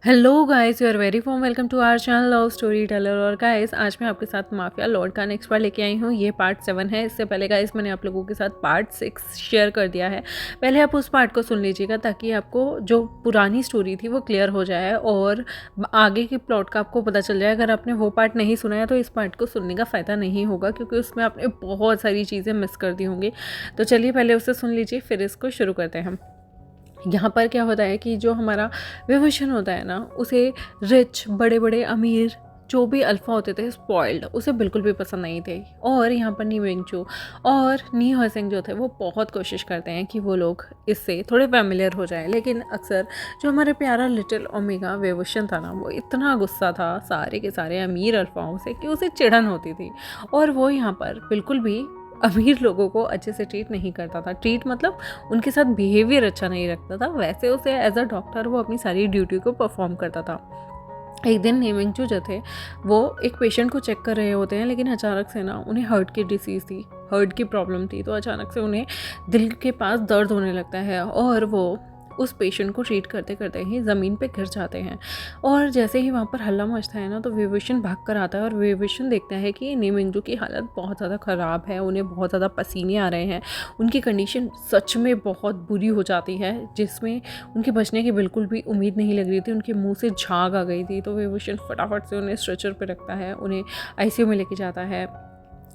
Hello guys, you are very warm welcome to our channel love story teller. और guys आज मैं आपके साथ माफिया लॉर्ड का नेक्स्ट पार्ट लेके आई हूँ। ये पार्ट 7 है। इससे पहले गाइस मैंने आप लोगों के साथ पार्ट 6 शेयर कर दिया है। पहले आप उस पार्ट को सुन लीजिएगा ताकि आपको जो पुरानी स्टोरी थी वो क्लियर हो जाए और आगे की प्लॉट का आपको पता चल जाए। अगर आपने वो पार्ट नहीं सुना है तो इस पार्ट को सुनने का फ़ायदा नहीं होगा, क्योंकि उसमें आपने बहुत सारी चीज़ें मिस कर दी होंगी। तो चलिए पहले उसे सुन लीजिए, फिर इसको शुरू करते हैं हम। यहाँ पर क्या होता है कि जो हमारा विभूषण होता है ना, उसे रिच, बड़े बड़े अमीर जो भी अल्फ़ा होते थे, स्पॉइल्ड, उसे बिल्कुल भी पसंद नहीं थे। और यहाँ पर नी वेंगचू और नी हसिंग जो थे वो बहुत कोशिश करते हैं कि वो लोग इससे थोड़े फैमिलियर हो जाए, लेकिन अक्सर जो हमारे प्यारा लिटिल ओमेगा विभूषण था ना, वो इतना गुस्सा था सारे के सारे अमीर अल्फ़ाओं से कि उसे चिढ़न होती थी। और वो यहाँ पर बिल्कुल भी अमीर लोगों को अच्छे से ट्रीट नहीं करता था। ट्रीट मतलब उनके साथ बिहेवियर अच्छा नहीं रखता था। वैसे उसे एज अ डॉक्टर वो अपनी सारी ड्यूटी को परफॉर्म करता था। एक दिन नीमिंगचू जो थे वो एक पेशेंट को चेक कर रहे होते हैं, लेकिन अचानक से ना उन्हें हार्ट की डिसीज़ थी, हार्ट की प्रॉब्लम थी। तो अचानक से उन्हें दिल के पास दर्द होने लगता है और वो उस पेशेंट को ट्रीट करते करते ही ज़मीन पे गिर जाते हैं। और जैसे ही वहाँ पर हल्ला मचता है ना, तो विभूषण भाग कर आता है और विभूषण देखता है कि नीमिंगजू की हालत बहुत ज़्यादा ख़राब है, उन्हें बहुत ज़्यादा पसीने आ रहे हैं, उनकी कंडीशन सच में बहुत बुरी हो जाती है, जिसमें उनके बचने की बिल्कुल भी उम्मीद नहीं लग रही थी। उनके मुंह से झाग आ गई थी। तो विभूषण फटाफट से उन्हें स्ट्रेचर पर रखता है, उन्हें आईसीयू में लेके जाता है।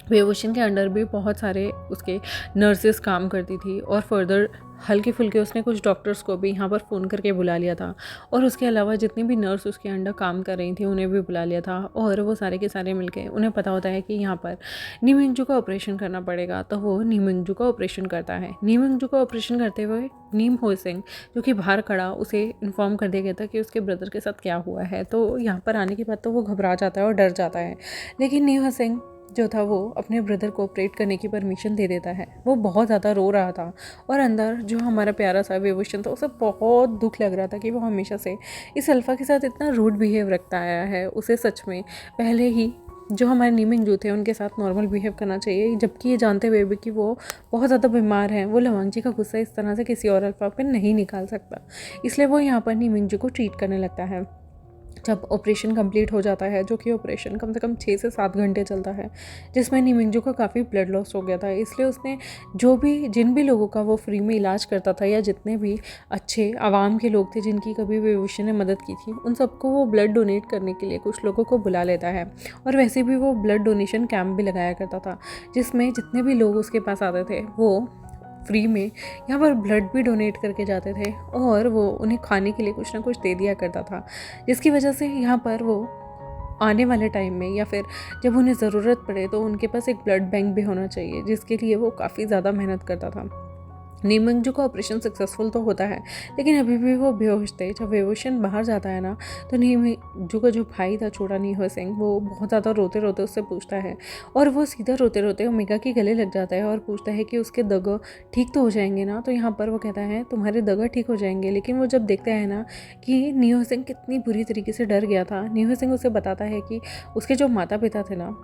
विभूषण के अंडर भी बहुत सारे उसके नर्सेस काम करती थी और फर्दर हल्के फुल्के उसने कुछ डॉक्टर्स को भी यहाँ पर फ़ोन करके बुला लिया था। और उसके अलावा जितनी भी नर्स उसके अंडर काम कर रही थी उन्हें भी बुला लिया था। और वो सारे के सारे मिलके उन्हें पता होता है कि यहाँ पर नीमिंगजू का ऑपरेशन करना पड़ेगा। तो वो नीमिंगजू का ऑपरेशन करता है। नीमिंगजू का ऑपरेशन करते हुए नीम हो सिंह जो कि बाहर खड़ा उसे इन्फॉर्म कर दिया गया था कि उसके ब्रदर के साथ क्या हुआ है। तो यहाँ पर आने के बाद तो वो घबरा जाता है और डर जाता है, लेकिन नीम हो सिंह जो था वो अपने ब्रदर को ऑपरेट करने की परमिशन दे देता है। वो बहुत ज़्यादा रो रहा था और अंदर जो हमारा प्यारा सा विभूषण था उसे बहुत दुख लग रहा था कि वो हमेशा से इस अल्फ़ा के साथ इतना रूड बिहेव रखता आया है। उसे सच में पहले ही जो हमारे नीमिंगजू थे उनके साथ नॉर्मल बिहेव करना चाहिए, जबकि ये जानते हुए भी कि वो बहुत ज़्यादा बीमार हैं, वो लवांगजी का गुस्सा इस तरह से किसी और अल्फ़ा पे नहीं निकाल सकता। इसलिए वो यहाँ पर नीमिंगजू को ट्रीट करने लगता है। जब ऑपरेशन कंप्लीट हो जाता है, जो कि ऑपरेशन कम से कम 6 से 7 घंटे चलता है, जिसमें नीमिंगजू का काफ़ी ब्लड लॉस हो गया था, इसलिए उसने जिन भी लोगों का वो फ्री में इलाज करता था या जितने भी अच्छे आवाम के लोग थे जिनकी कभी विभूषण ने मदद की थी, उन सबको वो ब्लड डोनेट करने के लिए कुछ लोगों को बुला लेता है। और वैसे भी वो ब्लड डोनेशन कैंप भी लगाया करता था, जिसमें जितने भी लोग उसके पास आते थे वो फ्री में यहाँ पर ब्लड भी डोनेट करके जाते थे और वो उन्हें खाने के लिए कुछ ना कुछ दे दिया करता था, जिसकी वजह से यहाँ पर वो आने वाले टाइम में या फिर जब उन्हें ज़रूरत पड़े तो उनके पास एक ब्लड बैंक भी होना चाहिए, जिसके लिए वो काफ़ी ज़्यादा मेहनत करता था। नीमिंगजू का ऑपरेशन सक्सेसफुल तो होता है, लेकिन अभी भी वो बेहोश थे। जब विभूषण बाहर जाता है ना, तो नीमिंगजू का जो भाई था छोटा नी हो सिंह, वो बहुत ज़्यादा रोते रोते उससे पूछता है और वो सीधा रोते रोते ओमेगा के गले लग जाता है और पूछता है कि उसके दगा ठीक तो हो जाएंगे ना। तो यहाँ पर वो कहता है तुम्हारे दगा ठीक हो जाएंगे। लेकिन वो जब देखता है ना कि नी हो सिंह कितनी बुरी तरीके से डर गया था, नी हो सिंह उसे बताता है कि उसके जो माता पिता थे ना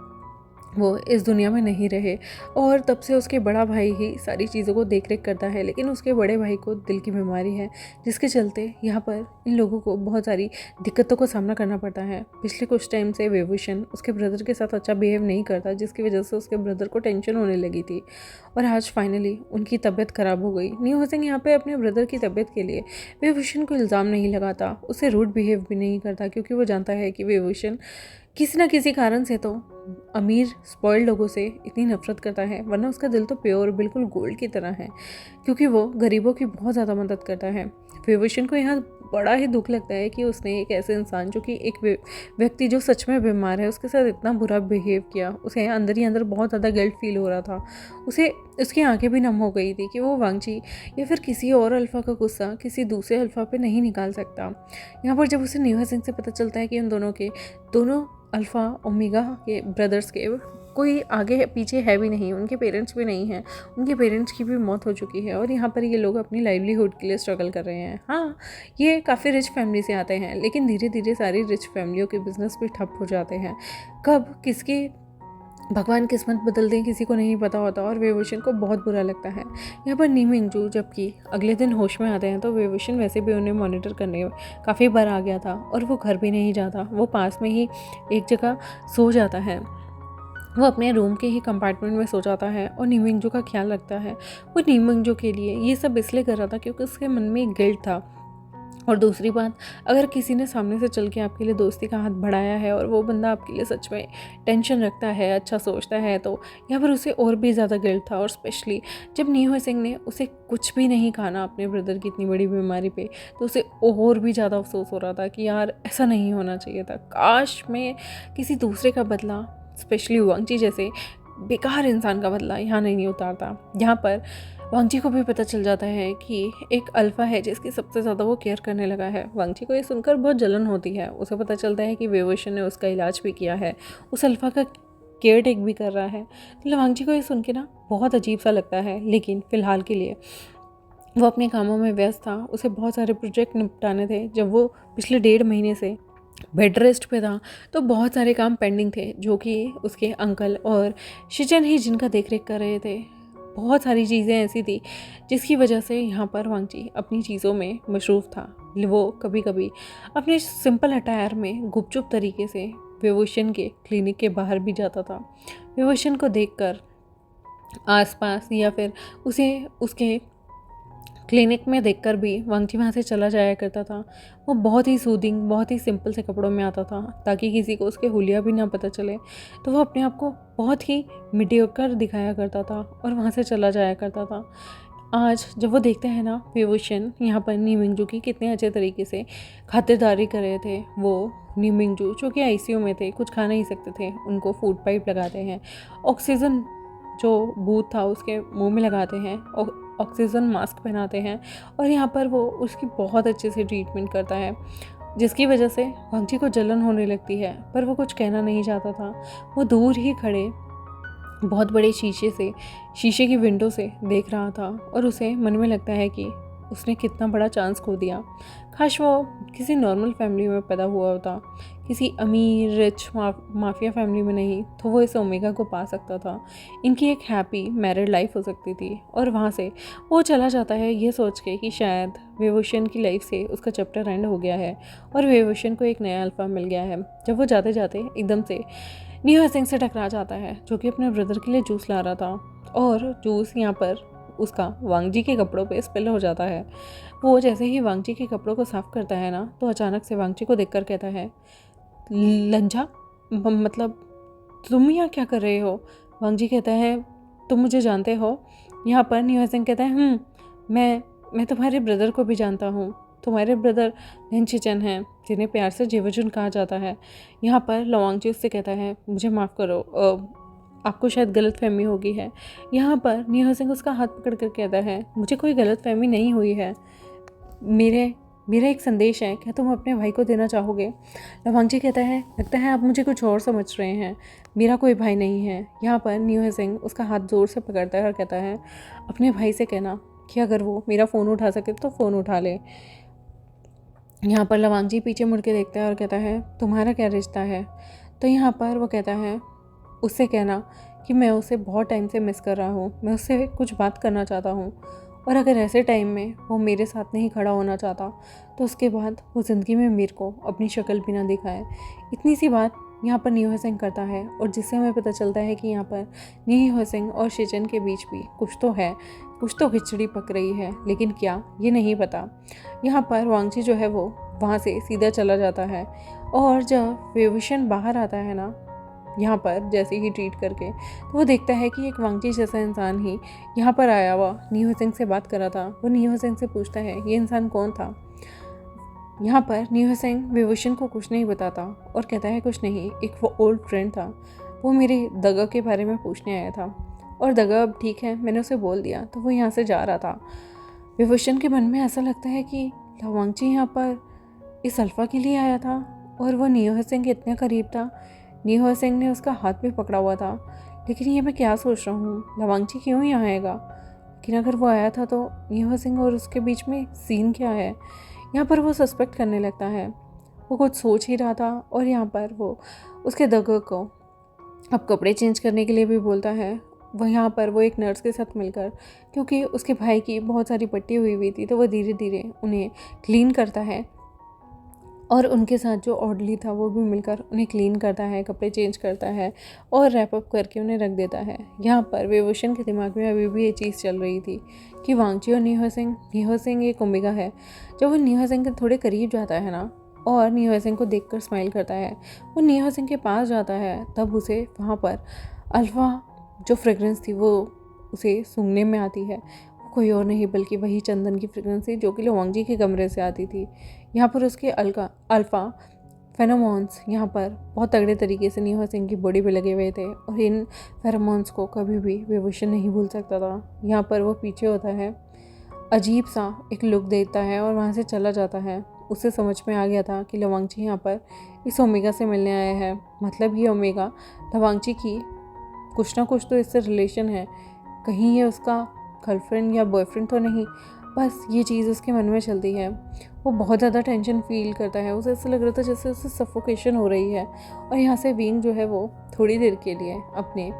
वो इस दुनिया में नहीं रहे और तब से उसके बड़ा भाई ही सारी चीज़ों को देख रेख करता है। लेकिन उसके बड़े भाई को दिल की बीमारी है, जिसके चलते यहाँ पर इन लोगों को बहुत सारी दिक्कतों का सामना करना पड़ता है। पिछले कुछ टाइम से विभूषण उसके ब्रदर के साथ अच्छा बिहेव नहीं करता, जिसकी वजह से उसके ब्रदर को टेंशन होने लगी थी और आज फाइनली उनकी तबीयत ख़राब हो गई। न्यू हसिंग यहाँ पर अपने ब्रदर की तबीयत के लिए विभूषण को इल्ज़ाम नहीं लगाता, उसे रूड बिहेव भी नहीं करता, क्योंकि वो जानता है कि विभूषण किसी ना किसी कारण से तो अमीर स्पॉइल्ड लोगों से इतनी नफरत करता है, वरना उसका दिल तो प्योर बिल्कुल गोल्ड की तरह है, क्योंकि वो गरीबों की बहुत ज़्यादा मदद करता है। विभूषण को यहाँ बड़ा ही दुख लगता है कि उसने एक ऐसे इंसान जो कि एक व्यक्ति जो सच में बीमार है उसके साथ इतना बुरा बिहेव किया। उसे अंदर ही अंदर बहुत ज़्यादा गिल्ट फील हो रहा था। उसे उसकी आंखें भी नम हो गई थी कि वो वांगची या फिर किसी और अल्फ़ा का गुस्सा किसी दूसरे अल्फ़ा पे नहीं निकाल सकता। यहाँ पर जब उसे न्यू सिंह से पता चलता है कि उन दोनों अल्फ़ा ओमेगा के ब्रदर्स के कोई आगे पीछे है भी नहीं, उनके पेरेंट्स भी नहीं हैं, उनके पेरेंट्स की भी मौत हो चुकी है और यहाँ पर ये लोग अपनी लाइवलीहुड के लिए स्ट्रगल कर रहे हैं। हाँ, ये काफ़ी रिच फैमिली से आते हैं, लेकिन धीरे धीरे सारी रिच फैमिलियों के बिजनेस भी ठप हो जाते हैं। कब किसके भगवान किस्मत बदल दें किसी को नहीं पता होता और वेवोशन को बहुत बुरा लगता है। यहाँ पर नी मिंगजू जबकि अगले दिन होश में आते हैं तो वेवोशन वैसे भी उन्हें मॉनिटर करने काफ़ी बार आ गया था और वो घर भी नहीं जाता, वो पास में ही एक जगह सो जाता है। वो अपने रूम के ही कंपार्टमेंट में सो जाता है और नी मिंगजू का ख्याल रखता है। वो नी मिंगजू के लिए ये सब इसलिए कर रहा था क्योंकि उसके मन में एक गिल्ट था। और दूसरी बात, अगर किसी ने सामने से चल के आपके लिए दोस्ती का हाथ बढ़ाया है और वो बंदा आपके लिए सच में टेंशन रखता है, अच्छा सोचता है, तो यहाँ पर उसे और भी ज़्यादा गिल्ट था। और स्पेशली जब नी हुई सिंह ने उसे कुछ भी नहीं खाना अपने ब्रदर की इतनी बड़ी बीमारी पे, तो उसे और भी ज़्यादा अफसोस हो रहा था कि यार ऐसा नहीं होना चाहिए था, काश मैं किसी दूसरे का बदला, स्पेशली वांगची जैसे बेकार इंसान का बदला यहाँ नहीं उतारता। यहाँ पर वांगची को भी पता चल जाता है कि एक अल्फ़ा है जिसकी सबसे ज़्यादा वो केयर करने लगा है। वांगची को ये सुनकर बहुत जलन होती है। उसे पता चलता है कि वेवोशन ने उसका इलाज भी किया है, उस अल्फ़ा का केयर टेक भी कर रहा है। तो वांगची को ये सुन के ना बहुत अजीब सा लगता है, लेकिन फ़िलहाल के लिए वो अपने कामों में व्यस्त था। उसे बहुत सारे प्रोजेक्ट निपटाने थे। जब वो पिछले 1.5 महीने से बेड रेस्ट पे था तो बहुत सारे काम पेंडिंग थे जो कि उसके अंकल और शिजन ही जिनका देख रेख कर रहे थे। बहुत सारी चीज़ें ऐसी थी जिसकी वजह से यहाँ पर वांगची अपनी चीज़ों में मशरूफ़ था। वो कभी कभी अपने सिंपल अटायर में गुपचुप तरीके से वेवोशन के क्लिनिक के बाहर भी जाता था। वेवोशन को देखकर आसपास या फिर उसे उसके क्लिनिक में देखकर भी वांगची वहाँ से चला जाया करता था। वो बहुत ही सूदिंग, बहुत ही सिंपल से कपड़ों में आता था ताकि किसी को उसके हुलिया भी ना पता चले। तो वो अपने आप को बहुत ही मीडियोकर दिखाया करता था और वहाँ से चला जाया करता था। आज जब वो देखते हैं ना वेवोशन यहाँ पर नी मिंगजू की कितने अच्छे तरीके से खातिरदारी कर रहे थे। वो नी मिंगजू जो कि आईसीयू में थे, कुछ खा नहीं सकते थे, उनको फूड पाइप लगाते हैं, ऑक्सीजन जो बूथ था उसके मुंह में लगाते हैं, ऑक्सीजन मास्क पहनाते हैं और यहाँ पर वो उसकी बहुत अच्छे से ट्रीटमेंट करता है, जिसकी वजह से वांगची को जलन होने लगती है। पर वो कुछ कहना नहीं चाहता था। वो दूर ही खड़े बहुत बड़े शीशे की विंडो से देख रहा था और उसे मन में लगता है कि उसने कितना बड़ा चांस खो दिया। काश वो किसी नॉर्मल फैमिली में पैदा हुआ होता, किसी अमीर रिच माफिया फैमिली में नहीं, तो वो इस ओमेगा को पा सकता था। इनकी एक हैप्पी मैरिड लाइफ हो सकती थी। और वहाँ से वो चला जाता है ये सोच के कि शायद वेवोशन की लाइफ से उसका चैप्टर एंड हो गया है और वेवोशन को एक नया अल्फा मिल गया है। जब वो जाते जाते एकदम से नी हुई सिंह से टकरा जाता है जो कि अपने ब्रदर के लिए जूस ला रहा था और जूस यहाँ पर उसका वांगजी के कपड़ों पे स्पिल हो जाता है। वो जैसे ही वांगजी के कपड़ों को साफ़ करता है ना, तो अचानक से वांगजी को देखकर कहता है, लंजा, मतलब तुम यहाँ क्या कर रहे हो? वांगजी कहता है, तुम मुझे जानते हो? यहाँ पर नी हुई सिंह कहता है, मैं तुम्हारे ब्रदर को भी जानता हूँ। तुम्हारे ब्रदर लिनचिचन हैं जिन्हें प्यार से जेवजुन कहा जाता है। यहाँ पर लवांगजी उससे कहता है, मुझे माफ़ करो, आपको शायद गलत फहमी होगी है। यहाँ पर नी हुई सिंह उसका हाथ पकड़ कर कहता है, मुझे कोई गलत फहमी नहीं हुई है, मेरा एक संदेश है, क्या तुम अपने भाई को देना चाहोगे? लवांगजी कहता है, लगता है आप मुझे कुछ और समझ रहे हैं, मेरा कोई भाई नहीं है। यहाँ पर नी हुई सिंह उसका हाथ ज़ोर से पकड़ता है और कहता है, अपने भाई से कहना कि अगर वो मेरा फ़ोन उठा सके तो फ़ोन उठा ले। यहाँ पर लवांगजी पीछे मुड़ के देखता है और कहता है, तुम्हारा क्या रिश्ता है? तो यहाँ पर वो कहता है, उससे कहना कि मैं उसे बहुत टाइम से मिस कर रहा हूँ, मैं उससे कुछ बात करना चाहता हूँ और अगर ऐसे टाइम में वो मेरे साथ नहीं खड़ा होना चाहता तो उसके बाद वो ज़िंदगी में मेरे को अपनी शक्ल भी ना दिखाए। इतनी सी बात यहाँ पर नी हुई सिंह करता है और जिससे हमें पता चलता है कि यहाँ पर नी हुई सिंह और शिजन के बीच भी कुछ तो है, कुछ तो खिचड़ी पक रही है, लेकिन क्या ये नहीं पता। यहाँ पर वांगची जो है वो वहाँ से सीधा चला जाता है और जब वेवोशन बाहर आता है ना, यहाँ पर जैसे ही ट्रीट करके, तो वो देखता है कि एक वांगची जैसा इंसान ही यहाँ पर आया हुआ नी हुई सिंह से बात कर रहा था। वो नी हुई सिंह से पूछता है ये इंसान कौन था। यहाँ पर नी हुई सिंह वेवोशन को कुछ नहीं बताता और कहता है कुछ नहीं, एक वो ओल्ड फ्रेंड था, वो मेरे दगा के बारे में पूछने आया था और दगा अब ठीक है, मैंने उसे बोल दिया, तो वो यहाँ से जा रहा था। वेवोशन के मन में ऐसा लगता है कि वांगची यहाँ पर इस अल्फ़ा के लिए आया था और वो नी हुई सिंह के इतने करीब था। नी हुई सिंह ने उसका हाथ भी पकड़ा हुआ था, लेकिन ये मैं क्या सोच रहा हूँ, लवांगची क्यों यहाँ आएगा? लेकिन अगर वो आया था तो नी हुई सिंह और उसके बीच में सीन क्या है? यहाँ पर वो सस्पेक्ट करने लगता है। वो कुछ सोच ही रहा था और यहाँ पर वो उसके दगा को अब कपड़े चेंज करने के लिए भी बोलता है। वहाँ पर वो एक नर्स के साथ मिलकर, क्योंकि उसके भाई की बहुत सारी पट्टी हुई थी, तो वो धीरे धीरे उन्हें क्लीन करता है और उनके साथ जो ऑर्डली था वो भी मिलकर उन्हें क्लीन करता है, कपड़े चेंज करता है और रैप अप करके उन्हें रख देता है। यहाँ पर वेवोशन के दिमाग में अभी भी ये चीज़ चल रही थी कि वांगची और नीहो सिंह एक ओमेगा है। जब वो नीहो सिंह के थोड़े करीब जाता है ना और नीहो सिंह को देखकर स्माइल करता है, वो नीहो सिंह के पास जाता है, तब उसे वहाँ पर अल्फ़ा जो फ्रेगरेंस थी वो उसे सूंघने में आती है। कोई और नहीं बल्कि वही चंदन की फ्रेगरेंस थी जो कि लवांगजी के कमरे से आती थी। यहाँ पर उसके अल्फ़ा फेरोमोन्स यहाँ पर बहुत तगड़े तरीके से नीहा सिंह की बॉडी पे लगे हुए थे और इन फेरोमोन्स को कभी भी विभूषण नहीं भूल सकता था। यहाँ पर वो पीछे होता है, अजीब सा एक लुक देता है और वहाँ से चला जाता है। उसे समझ में आ गया था कि लवांगची यहाँ पर इस ओमेगा से मिलने आया है, मतलब ये ओमेगा लवांगची की कुछ ना कुछ तो इससे रिलेशन है। कहीं ये उसका गर्लफ्रेंड या बॉयफ्रेंड तो नहीं, बस ये चीज़ उसके मन में चलती है। वो बहुत ज़्यादा टेंशन फील करता है, उसे ऐसा लग रहा था जैसे उसे सफोकेशन हो रही है। और यहाँ से विंग जो है वो थोड़ी देर के लिए अपने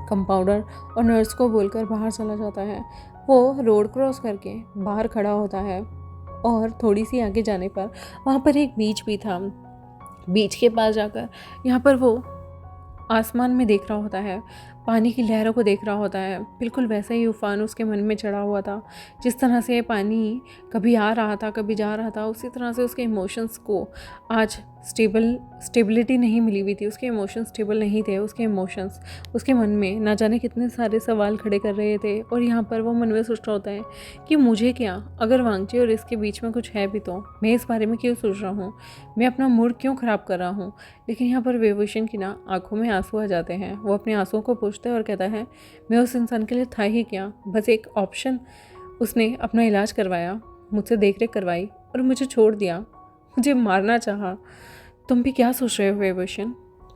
कंपाउंडर और नर्स को बोलकर बाहर चला जाता है। वो रोड क्रॉस करके बाहर खड़ा होता है और थोड़ी सी आगे जाने पर वहाँ पर एक बीच भी था। बीच के पास जाकर यहाँ पर वो आसमान में देख रहा होता है, पानी की लहरों को देख रहा होता है। बिल्कुल वैसा ही उफान उसके मन में चढ़ा हुआ था। जिस तरह से पानी कभी आ रहा था कभी जा रहा था, उसी तरह से उसके इमोशंस को आज स्टेबिलिटी नहीं मिली हुई थी। उसके इमोशंस स्टेबल नहीं थे। उसके इमोशंस उसके मन में ना जाने कितने सारे सवाल खड़े कर रहे थे। और यहाँ पर वो मन में सोच रहा होता है कि मुझे क्या, अगर वांगची और इसके बीच में कुछ है भी तो मैं इस बारे में क्यों सोच रहा हूँ, मैं अपना मूड क्यों ख़राब कर रहा हूँ। लेकिन यहाँ पर विभूषण की ना आंखों में आंसू आ जाते हैं। वो अपने आंसुओं को पूछता है और कहता है, मैं उस इंसान के लिए था ही क्या, बस एक ऑप्शन। उसने अपना इलाज करवाया, मुझसे देख रेख करवाई और मुझे छोड़ दिया, मुझे मारना चाहा। तुम भी क्या सोच रहे हो विभूषण,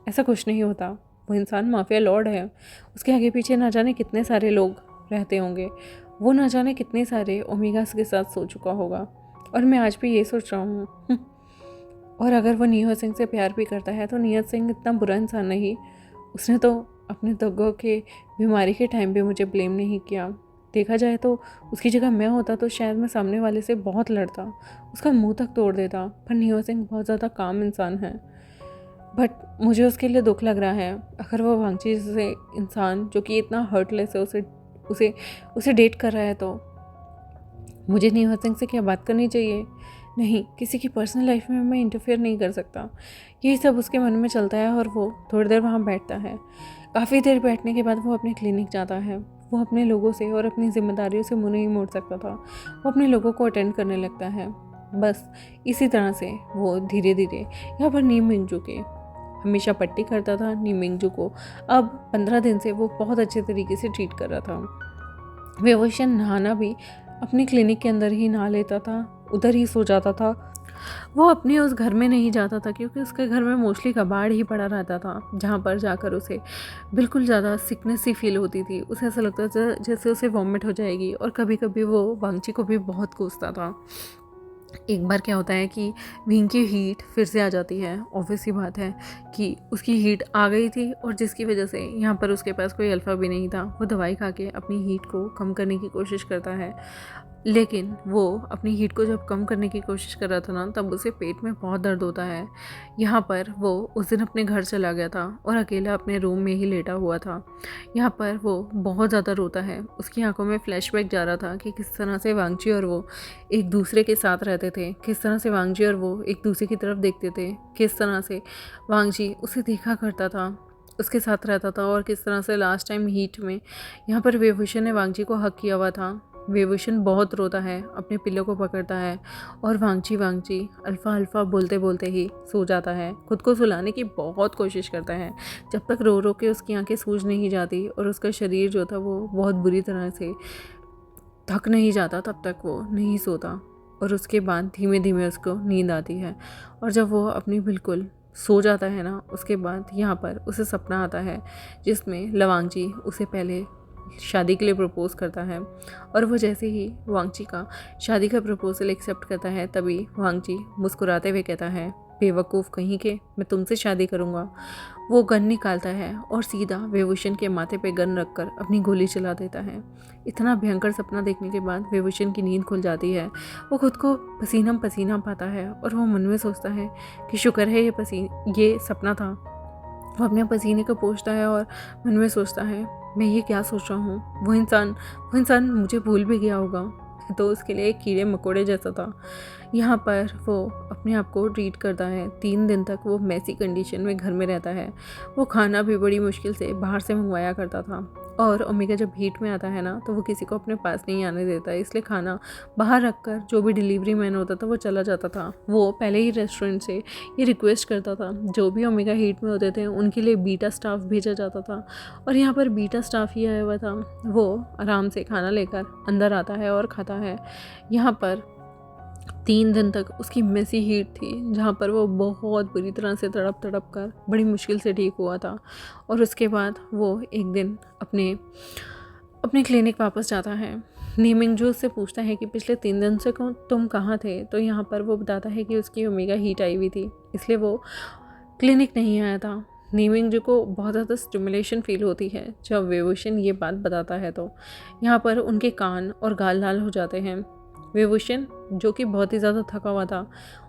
ऐसा कुछ नहीं होता। वो इंसान माफिया लॉर्ड है, उसके आगे पीछे ना जाने कितने सारे लोग रहते होंगे, वो ना जाने कितने सारे ओमेगास के साथ सो चुका होगा और मैं आज भी ये सोच रहा हूँ। और अगर वो नीहा सिंह से प्यार भी करता है तो नीहा सिंह इतना बुरा इंसान नहीं। उसने तो अपने दग्गों के बीमारी के टाइम पे मुझे ब्लेम नहीं किया। देखा जाए तो उसकी जगह मैं होता तो शायद मैं सामने वाले से बहुत लड़ता, उसका मुंह तक तोड़ देता। पर नीहा सिंह बहुत ज़्यादा काम इंसान है। बट मुझे उसके लिए दुख लग रहा है। अगर वो वांगची जैसे इंसान जो कि इतना हर्टलेस है उसे उसे उसे डेट कर रहा है तो मुझे नीहा सिंह से क्या बात करनी चाहिए? नहीं, किसी की पर्सनल लाइफ में मैं इंटरफेयर नहीं कर सकता। यही सब उसके मन में चलता है और वो थोड़ी देर वहाँ बैठता है। काफ़ी देर बैठने के बाद वो अपने क्लिनिक जाता है। वो अपने लोगों से और अपनी जिम्मेदारियों से मुँह नहीं मोड़ सकता था। वो अपने लोगों को अटेंड करने लगता है। बस इसी तरह से वो धीरे धीरे यहाँ पर नी मिंगजू के हमेशा पट्टी करता था। नी मिंगजू को अब 15 दिन से वो बहुत अच्छे तरीके से ट्रीट कर रहा था। विभूषण नहाना भी अपने क्लिनिक के अंदर ही नहा लेता था, उधर ही सो जाता था। वो अपने उस घर में नहीं जाता था क्योंकि उसके घर में मोस्टली कबाड़ ही पड़ा रहता था, जहाँ पर जाकर उसे बिल्कुल ज़्यादा सिकनेस सी फील होती थी। उसे ऐसा लगता था जैसे उसे वॉमिट हो जाएगी। और कभी कभी वो वांगची को भी बहुत कोसता था। एक बार क्या होता है कि विंग की हीट फिर से आ जाती है। ऑब्वियस सी बात है कि उसकी हीट आ गई थी और जिसकी वजह से यहाँ पर उसके पास कोई अल्फ़ा भी नहीं था। वो दवाई खा के अपनी हीट को कम करने की कोशिश करता है, लेकिन वो अपनी हीट को जब कम करने की कोशिश कर रहा था ना, तब उसे पेट में बहुत दर्द होता है। यहाँ पर वो उस दिन अपने घर चला गया था और अकेला अपने रूम में ही लेटा हुआ था। यहाँ पर वो बहुत ज़्यादा रोता है। उसकी आंखों में फ्लैशबैक जा रहा था कि किस तरह से वांगची और वो एक दूसरे के साथ रहते थे, किस तरह से वांगची और वो एक दूसरे की तरफ देखते थे, किस तरह से वांगची उसे देखा करता था, उसके साथ रहता था, और किस तरह से लास्ट टाइम हीट में यहाँ पर विभूषण ने वांगची को हक किया हुआ था। विभूषण बहुत रोता है, अपने पिल्लों को पकड़ता है और वांगची वांगची अल्फ़ा अल्फ़ा बोलते बोलते ही सो जाता है। खुद को सुलाने की बहुत कोशिश करता है, जब तक रो रो के उसकी आंखें सूज नहीं जाती और उसका शरीर जो था वो बहुत बुरी तरह से थक नहीं जाता, तब तक वो नहीं सोता। और उसके बाद धीमे धीमे उसको नींद आती है और जब वो अपनी बिल्कुल सो जाता है ना, उसके बाद यहाँ पर उसे सपना आता है जिसमें लवांगची उसे पहले शादी के लिए प्रपोज करता है। और वो जैसे ही वांगची का शादी का प्रपोजल एक्सेप्ट करता है, तभी वांगची मुस्कुराते हुए कहता है, बेवकूफ़ कहीं के, मैं तुमसे शादी करूँगा। वो गन निकालता है और सीधा विभूषण के माथे पे गन रखकर अपनी गोली चला देता है। इतना भयंकर सपना देखने के बाद विभूषण की नींद खुल जाती है। वो खुद को पसीना पसीना पाता है और वो मन में सोचता है कि शुक्र है ये सपना था। वो अपने पसीने को पोंछता है और मन में सोचता है, मैं ये क्या सोच रहा हूँ। वो इंसान मुझे भूल भी गया होगा, तो उसके लिए एक कीड़े मकोड़े जैसा था। यहाँ पर वो अपने आप को ट्रीट करता है। 3 दिन तक वो मैसी कंडीशन में घर में रहता है। वो खाना भी बड़ी मुश्किल से बाहर से मंगवाया करता था और ओमेगा जब हीट में आता है ना, तो वो किसी को अपने पास नहीं आने देता, इसलिए खाना बाहर रखकर जो भी डिलीवरी मैन होता था वो चला जाता था। वो पहले ही रेस्टोरेंट से ये रिक्वेस्ट करता था, जो भी ओमेगा हीट में होते थे उनके लिए बीटा स्टाफ भेजा जाता था, और यहाँ पर बीटा स्टाफ ही आया हुआ था। वो आराम से खाना लेकर अंदर आता है और खाता है। यहाँ पर 3 दिन तक उसकी मेसी हीट थी, जहाँ पर वो बहुत बुरी तरह से तड़प कर बड़ी मुश्किल से ठीक हुआ था। और उसके बाद वो एक दिन अपने क्लिनिक वापस जाता है। नीमिंग जो उससे पूछता है कि पिछले 3 दिन से तुम कहाँ थे, तो यहाँ पर वो बताता है कि उसकी ओमेगा हीट आई हुई थी, इसलिए वो क्लिनिक नहीं आया था। नीमिंग जो को बहुत ज़्यादा स्टिमुलेशन फील होती है जब विभूषण ये बात बताता है, तो यहाँ पर उनके कान और गाल लाल हो जाते हैं। विभूषण जो कि बहुत ही ज़्यादा थका हुआ था,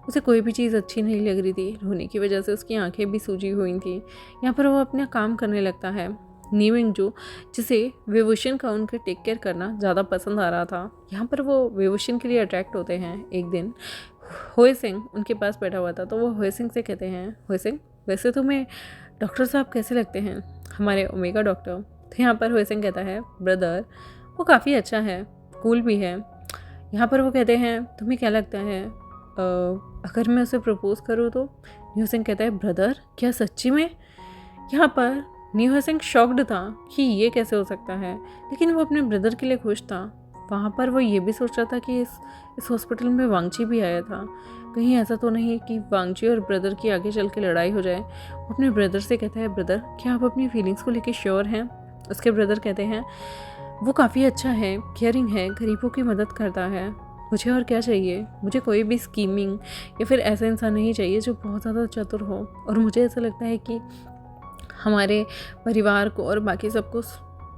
उसे कोई भी चीज़ अच्छी नहीं लग रही थी, रोने की वजह से उसकी आंखें भी सूजी हुई थी। यहाँ पर वो अपना काम करने लगता है। नीमिंग जो जिसे विभूषण का उनके टेक केयर करना ज़्यादा पसंद आ रहा था, यहाँ पर वो विभूषण के लिए अट्रैक्ट होते हैं। एक दिन होए सिंह उनके पास बैठा हुआ था, तो वो होए सिंह से कहते हैं, होए सिंह वैसे तुम्हें डॉक्टर साहब कैसे लगते हैं, हमारे ओमेगा डॉक्टर। तो यहाँ पर होए सिंह कहता है, ब्रदर वो काफ़ी अच्छा है, कूल भी है। यहाँ पर वो कहते हैं, तुम्हें क्या लगता है अगर मैं उसे प्रपोज करूँ तो। न्यू सिंह कहता है, ब्रदर क्या सच्ची में। यहाँ पर न्यू सिंह शॉक्ड था कि ये कैसे हो सकता है, लेकिन वो अपने ब्रदर के लिए खुश था। वहाँ पर वो ये भी सोच रहा था कि इस हॉस्पिटल में वांगची भी आया था, कहीं ऐसा तो नहीं कि वांगची और ब्रदर की आगे चल के लड़ाई हो जाए। वो अपने ब्रदर से कहता है, ब्रदर क्या आप अपनी फीलिंग्स को लेकर श्योर हैं। उसके ब्रदर कहते हैं, वो काफ़ी अच्छा है, केयरिंग है, गरीबों की मदद करता है, मुझे और क्या चाहिए। मुझे कोई भी स्कीमिंग या फिर ऐसा इंसान नहीं चाहिए जो बहुत ज़्यादा चतुर हो, और मुझे ऐसा लगता है कि हमारे परिवार को और बाकी सबको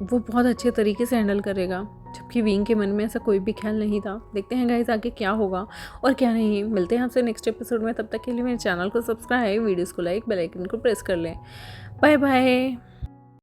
वो बहुत अच्छे तरीके से हैंडल करेगा। जबकि विंग के मन में ऐसा कोई भी ख्याल नहीं था। देखते हैं गाइस आगे क्या होगा और क्या नहीं। मिलते हैं आपसे नेक्स्ट एपिसोड में, तब तक के लिए मेरे चैनल को सब्सक्राइब, वीडियोज़ को लाइक, बेल आइकन को प्रेस कर लें। Bye bye.